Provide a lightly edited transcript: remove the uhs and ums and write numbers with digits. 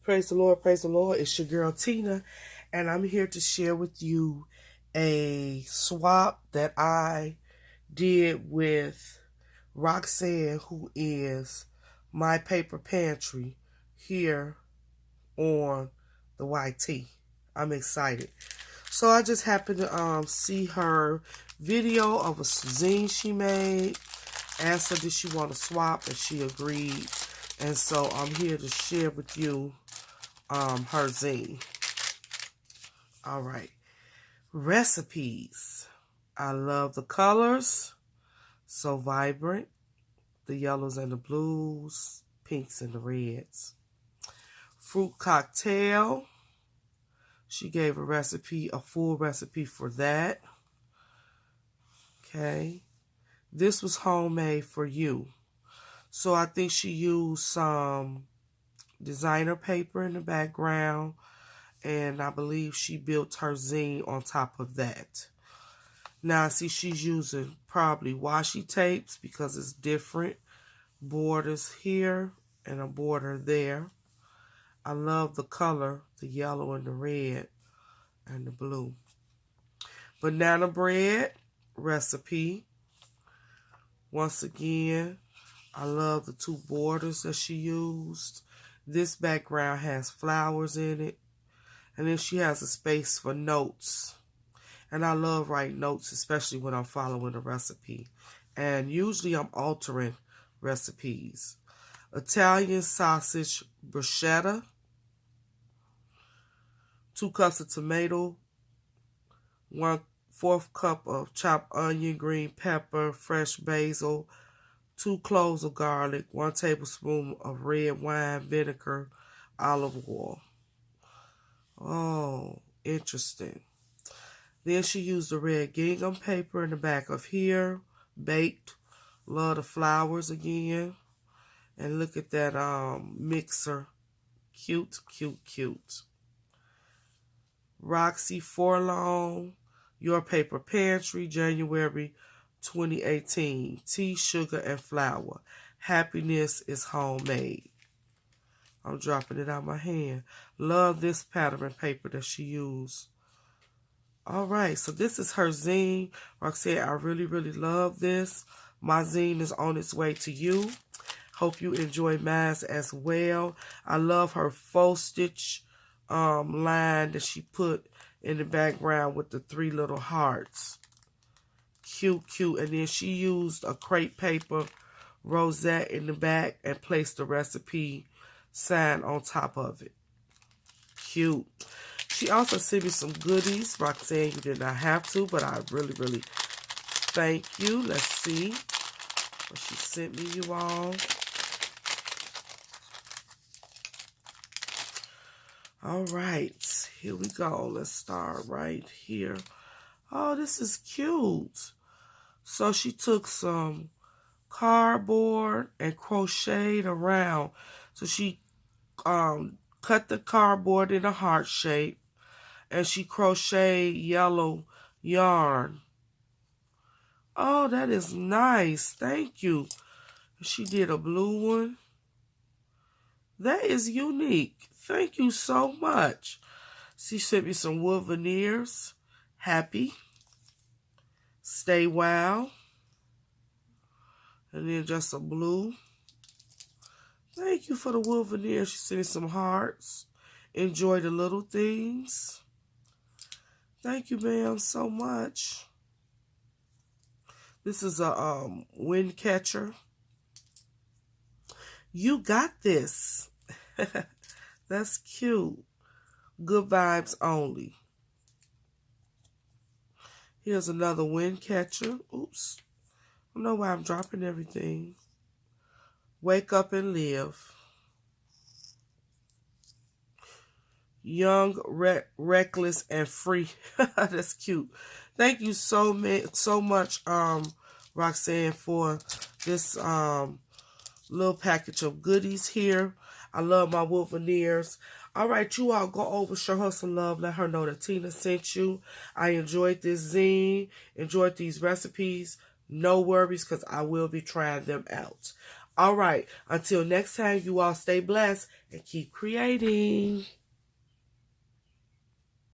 Praise the Lord, praise the Lord. It's your girl Tina, and I'm here to share with you a swap that I did with Roxanne, who is my paper pantry here on the YT. I'm excited. So I just happened to see her video of a zine she made. Asked her did she want to swap, and she agreed. And so I'm here to share with you her zine. All right. Recipes. I love the colors. So vibrant. The yellows and the blues. Pinks and the reds. Fruit cocktail. She gave a recipe, a full recipe for that. Okay. This was homemade for you. So I think she used some designer paper in the background, and I believe she built her zine on top of that. Now, see, she's using probably washi tapes because it's different borders here and a border there. I love the color, the yellow and the red and the blue. Banana bread recipe. Once again, I love the two borders that she used. This background has flowers in it. And then she has a space for notes. And I love writing notes, especially when I'm following a recipe. And usually I'm altering recipes. Italian sausage bruschetta. 2 cups of tomato. 1/4 cup of chopped onion, green pepper, fresh basil. 2 cloves of garlic. 1 tablespoon of red wine vinegar, olive oil. Oh, interesting. Then she used the red gingham paper in the back of here. Baked. Love the flowers again. And look at that mixer. Cute, cute, cute. Roxy Forlone, Your Paper Pantry, January 2018. Tea, sugar, and flour. Happiness is homemade. I'm dropping it out my hand. Love this pattern paper that she used. All right, so this is her zine. Roxanne, I really, really love this. My zine is on its way to you. Hope you enjoy mine as well. I love her faux stitch line that she put in the background with the 3 little hearts. Cute, cute. And then she used a crepe paper rosette in the back and placed the recipe sign on top of it. Cute. She also sent me some goodies. Roxanne, you did not have to, but I really, really thank you. Let's see what she sent me, you all. All right, here we go. Let's start right here. Oh, this is cute. So she took some cardboard and crocheted around. So she cut the cardboard in a heart shape, and she crocheted yellow yarn. Oh, that is nice. Thank you. She did a blue one. That is unique. Thank you so much. She sent me some wood veneers. Happy. Stay Wow. And then just a blue. Thank you for the wood veneer. She sent me some hearts. Enjoy the little things. Thank you, ma'am, so much. This is a wind catcher. You got this. That's cute. Good vibes only. Here's another wind catcher. Oops. I don't know why I'm dropping everything. Wake up and live. Young, reckless, and free. That's cute. Thank you so much, Roxanne, for this little package of goodies here. I love my wood veneers. All right, you all go over, show her some love. Let her know that Tina sent you. I enjoyed this zine, enjoyed these recipes. No worries, because I will be trying them out. All right. Until next time, you all stay blessed and keep creating.